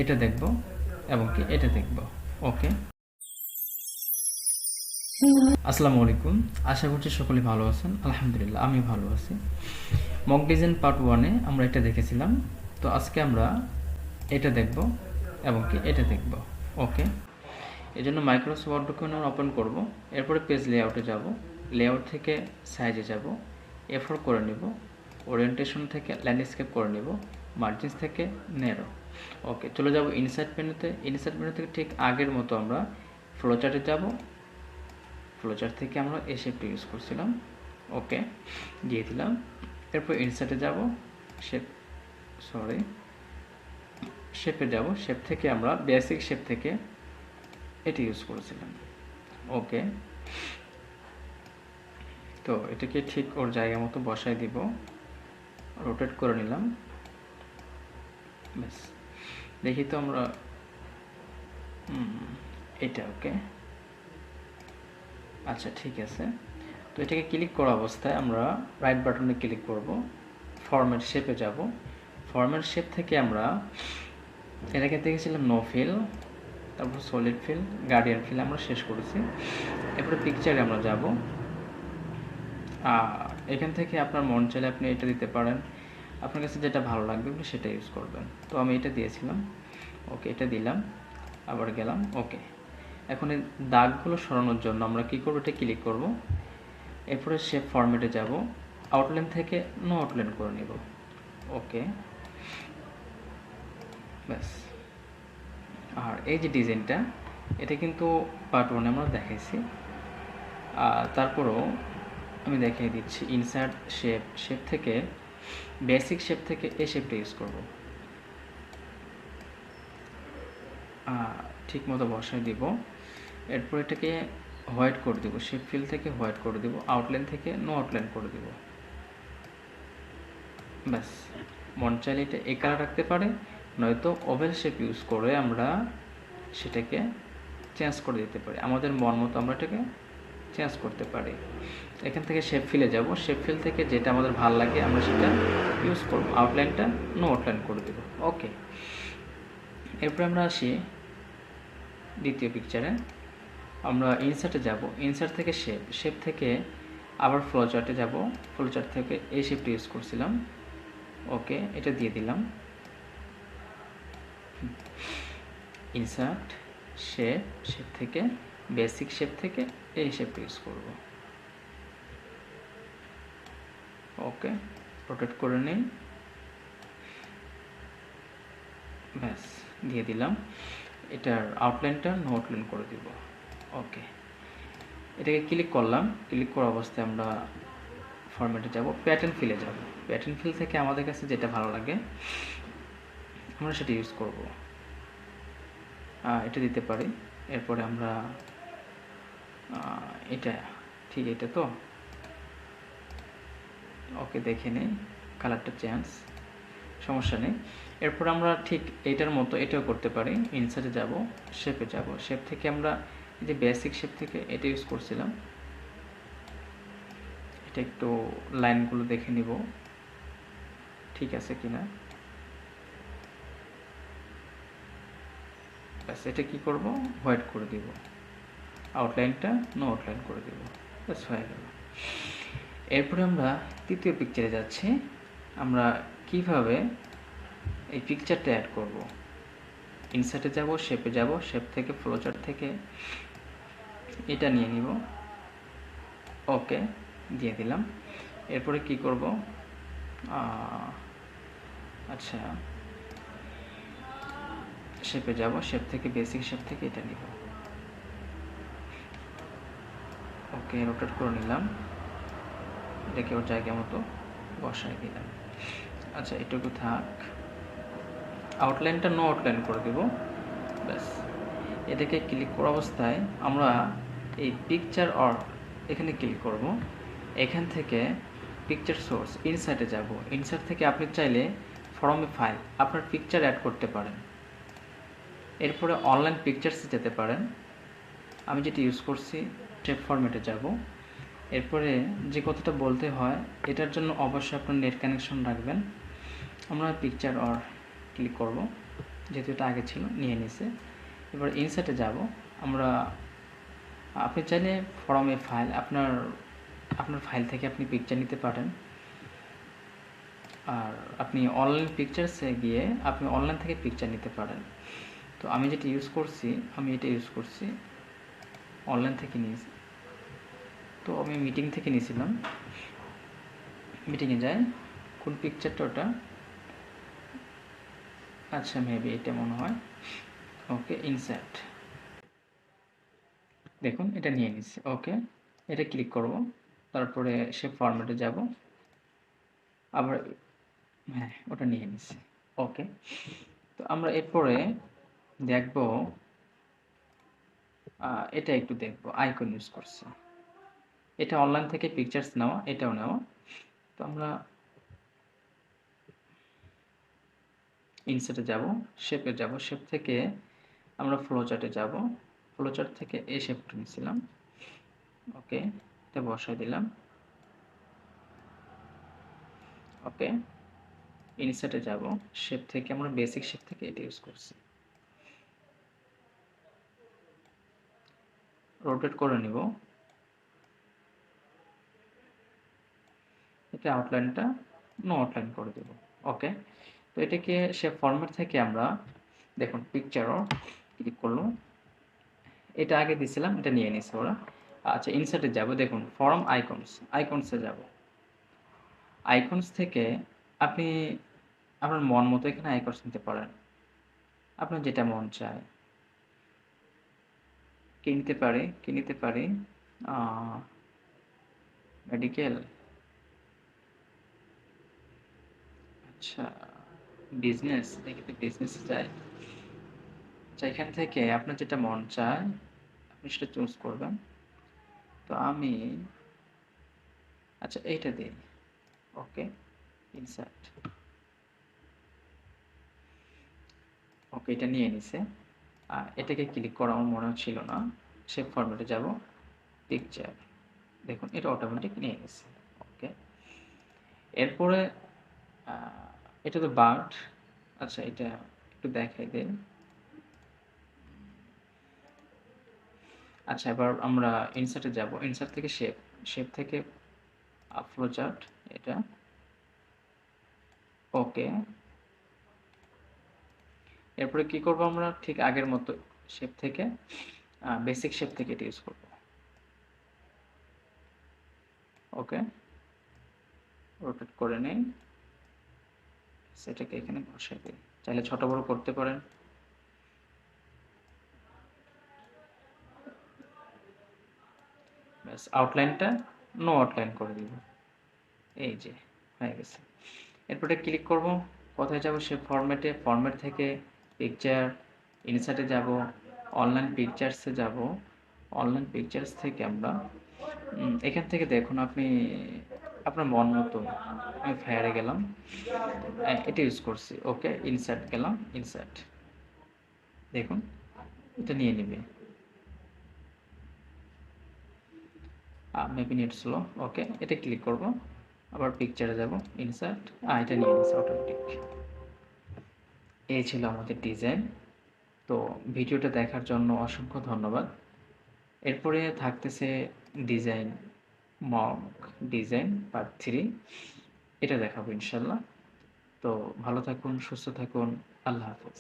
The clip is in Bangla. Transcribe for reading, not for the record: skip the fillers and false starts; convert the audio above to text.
এটা দেখব এবং কি এটা দেখব। ওকে, আসসালামু আলাইকুম। আশা করছি সকলে ভালো আছেন। আলহামদুলিল্লাহ আমি ভালো আছি। মক ডিজাইন পার্ট 1-এ আমরা এটা দেখেছিলাম। তো আজকে আমরা এটা দেখব এবং কি এটা দেখব। ওকে, এই জন্য মাইক্রোসফট ওয়ার্ড ডকুমেন্ট ওপেন করব। এরপরে পেজ লেআউটে যাব, লেআউট থেকে সাইজে যাব, A4 করে নিব, ওরিয়েন্টেশন থেকে ল্যান্ডস্কেপ করে নিব, মার্জিনস থেকে ন্যারো। ওকে, চলে যাব ইনসার্ট মেনুতে। ইনসার্ট মেনু থেকে ঠিক আগের মতো আমরা ফ্লোচার্টে যাব। ফ্লোচার্ট থেকে আমরা এই শেপটা ইউজ করছিলাম। ওকে, দিয়ে দিলাম। এরপর ইনসার্টে যাব, শেপে যাব। শেপ থেকে আমরা বেসিক শেপ থেকে এটি ইউজ করেছিলাম। ওকে, তো এটাকে ঠিক ওর জায়গা মতো বসায় দিব, রোটেট করে নিলাম। ব্যাস, দেখি তো আমরা এটা। ওকে, আচ্ছা ঠিক আছে। তো এটাকে ক্লিক করা অবস্থায় আমরা রাইট বাটনে ক্লিক করব, ফরম্যাট শেপে যাব। ফরম্যাট শেপ থেকে আমরা এটাকে দেখেছিলাম নো ফিল, তারপর সলিড ফিল, গার্ডিয়ান ফিল আমরা শেষ করেছি। এরপরে পিকচারে আমরা যাব। এখান থেকে আপনার মন চাইলে আপনি এটা দিতে পারেন, আপনার কাছে যেটা ভালো লাগবে আপনি সেটা ইউজ করবেন। তো আমি এটা দিয়েছিলাম। ওকে, এটা দিলাম, আবার গেলাম। ওকে, এখন এই দাগগুলো সরানোর জন্য আমরা কী করবো, এটা ক্লিক করব। এরপরে শেপ ফরম্যাটে যাব, আউটলাইন থেকে নো আউটলাইন করে নেব। ওকে, ব্যাস। আর এই যে ডিজাইনটা, এটা কিন্তু পার্ট 1-এ আমরা দেখাইছি। তারপরও আমি দেখিয়ে দিচ্ছি। ইনসার্ট শেপ, শেপ থেকে বেসিক শেপ থেকে এই শেপটা ইউজ করব। ঠিক মতো বসায় দিব। এরপর এটাকে হোয়াইট করে দেবো, শেপ ফিল থেকে হোয়াইট করে দেবো, আউটলাইন থেকে নো আউটলাইন করে দেব। ব্যাস, মন চাইলে এটা এই কালার রাখতে পারে, নয়তো ওভেল শেপ ইউজ করে আমরা সেটাকে চেঞ্জ করে দিতে পারি। আমাদের মন মতো আমরা এটাকে চেঞ্জ করতে পারি। এখান থেকে শেপ ফিলে যাব, শেপ ফিল থেকে যেটা আমাদের ভালো লাগে আমরা সেটা ইউজ করব। আউটলাইনটা নো আউটলাইন করে দেব। ওকে, এরপর আমরা আসি দ্বিতীয় পিকচারে। আমরা ইনসার্টে যাব, ইনসার্ট থেকে শেপ, শেপ থেকে আবার ফ্লোচার্টে যাব, ফ্লোচার্ট থেকে এই শেপটা ইউজ করছিলাম। ওকে, এটা দিয়ে দিলাম। ইনসার্ট শেপ, শেপ থেকে বেসিক শেপ থেকে এই শেপটা ইউজ করব। ওকে, রোটেট করে নিই। ব্যাস, দিয়ে দিলাম। এটার আউটলাইনটা নো আউটলাইন করে দিব। ওকে, এটাকে ক্লিক করলাম। ক্লিক করা অবস্থায় আমরা ফরম্যাটে যাব, প্যাটার্ন ফিলে যাব। প্যাটার্ন ফিল থেকে আমাদের কাছে যেটা ভালো লাগে আমরা সেটা ইউজ করব। এটা দিতে পারি। এরপরে আমরা এটা, ঠিক এটা তো। ওকে, দেখে নিই, কালারটা চেঞ্জ, সমস্যা নেই। এরপর আমরা ঠিক এইটার মতো এটাও করতে পারি। ইনসার্টে যাব, শেপে যাব, শেপ থেকে আমরা এই যে বেসিক শেপ থেকে এটা ইউজ করছিলাম। এটা একটু লাইনগুলো দেখে নিব ঠিক আছে কিনা। ব্যাস, এটা কি করব, হোয়াইট করে দিব, আউটলাইনটা নো আউটলাইন করে দিব। ব্যাস, হয়ে গেল। এরপরে আমরা তৃতীয় পিকচারে যাচ্ছি। আমরা কিভাবে এই পিকচারটা অ্যাড করব। ইনসার্টে যাব, শেপে যাব, শেপ থেকে ফ্লোচার্ট থেকে এটা নিয়ে নিব। ওকে, দিয়ে দিলাম। এরপরে কি করব, আচ্ছা শেপে যাব, শেপ থেকে বেসিক শেপ থেকে এটা নিব। ওকে, রোটেট করে নিলাম, এটাকে ওর জায়গা মতো বসাই দিলাম। আচ্ছা, এটুকু থাক। আউটলাইনটা নো আউটলাইন করে দেব। ব্যাস, এটাকে ক্লিক করা অবস্থায় আমরা এই পিকচার অর এখানে ক্লিক করব। এখান থেকে পিকচার সোর্স ইনসার্টে যাব। ইনসার্ট থেকে আপনি চাইলে ফ্রম এ ফাইল আপনার পিকচার অ্যাড করতে পারেন। এরপরে অনলাইন পিকচার্সে যেতে পারেন। আমি যেটা ইউজ করছি টেপ ফরম্যাটে যাব। এরপরে যে কথাটা বলতে হয় এটার জন্য অবশ্যই আপনার নেট কানেকশন রাখবেন। আমরা পিকচার অর ক্লিক করব। যেহেতু এটা আগে ছিল নিয়ে নিছে। এবার ইনসার্টে যাব আমরা। আপনি চাইলে ফরম এ ফাইল আপনার ফাইল থেকে আপনি পিকচার নিতে পারেন। আর আপনি অনলাইন পিকচার্সে গিয়ে আপনি অনলাইন থেকে পিকচার নিতে পারেন। তো আমি যেটা ইউজ করছি, আমি এটা ইউজ করছি, অনলাইন থেকে নিয়েছি। তো আমি মিটিং থেকে নিয়েছিলাম। মিটিংয়ে যাই, কোন পিকচারটা ওটা, আচ্ছা মেবি এটা মনে হয়। ওকে, ইনসার্ট, দেখুন এটা নিয়ে নিচ্ছি। ওকে, এটা ক্লিক করব, তারপরে সে ফরম্যাটে যাব, আবার হ্যাঁ ওটা নিয়ে নিচ্ছি। ওকে, তো আমরা এরপরে দেখব, এটা একটু দেখব, আইকন ইউজ করছি। এটা অনলাইন থেকে পিকচার্স নেওয়া, এটাও নেওয়া। তো আমরা ইনসার্টে যাব, শেপে যাব, শেপ থেকে আমরা ফ্লো চার্টে যাব, ফ্লো চার্ট থেকে এই শেপটা নিয়েছিলাম। ওকে, এটা বসাই দিলাম। ওকে, ইনসার্টে যাব, শেপ থেকে আমরা বেসিক শেপ থেকে এটা ইউজ করছি। রোটেট করে নিব, এটা আউটলাইনটা নো আউটলাইন করে দেব। ওকে, তো এটাকে শেপ ফরম্যাট থেকে আমরা দেখুন পিকচারও ক্লিক করলো, এটা আগে দিছিলাম, এটা নিয়ে নিছে ওরা। আচ্ছা, ইনসার্টে যাব, দেখুন ফর্ম আইকনসে যাব। আইকনস থেকে আপনি আপনার মন মতো এখানে আইকনস নিতে পারেন, আপনার যেটা মন চায়। কি নিতে পারি মেডিকেল, আচ্ছা বিজনেস, দেখি তো বিজনেস চাই। আচ্ছা, এখান থেকে আপনার যেটা মন চায় আপনি সেটা চুজ করবেন। তো আমি আচ্ছা এইটা দিই। ওকে, ইনসার্ট। ওকে, এটা নিয়ে নিছে। এটাকে ক্লিক করা আমার মনে ছিল না, শেপ ফরম্যাটে যাব, পিকচার, দেখুন এটা অটোমেটিক নিয়ে নিছে। ওকে, এরপরে এটা তো বার্ড, আচ্ছা এটা একটু দেখাই দিন। আচ্ছা, এবার আমরা ইনসার্টে যাব, ইনসার্ট থেকে শেপ, শেপ থেকে ফ্লো চার্ট, এটা ওকে। এরপরে কি করব, আমরা ঠিক আগের মতো শেপ থেকে বেসিক শেপ থেকে এটা ইউজ করব। ওকে, রোটেট করে নেই, সেটাকে এখানে বসাই দিই, চাইলে ছোট বড় করতে পারেন। ব্যাস, আউটলাইনটা নো আউটলাইন করে দিব, এই যে হয়ে গেছে। এরপরে ক্লিক করব, কোথায় যাব, সে ফরম্যাটে, ফরম্যাট থেকে পিকচার, ইনসার্টে যাব, অনলাইন পিকচার্সে যাব, অনলাইন পিকচার্স থেকে আমরা এখান থেকে দেখুন আপনি আপনার মন মতো, আমি ফায়ারে গেলাম, এটা ইউজ করছি। ওকে, ইনসার্ট গেলাম, ইনসার্ট, দেখুন এটা নিয়ে নেবে, মেবি নেট স্লো। ওকে, এটা ক্লিক করব, আবার পিকচারে যাব, ইনসার্ট, এটা নিয়ে নিচ্ছে অটোমেটিক। এই ছিল আমাদের ডিজাইন। তো ভিডিওটা দেখার জন্য অসংখ্য ধন্যবাদ। এরপরে থাকতেছে ডিজাইন, মক ডিজাইন পার্ট 3, এটা দেখাবো ইনশাল্লাহ। তো ভালো থাকুন, সুস্থ থাকুন, আল্লাহ হাফেজ।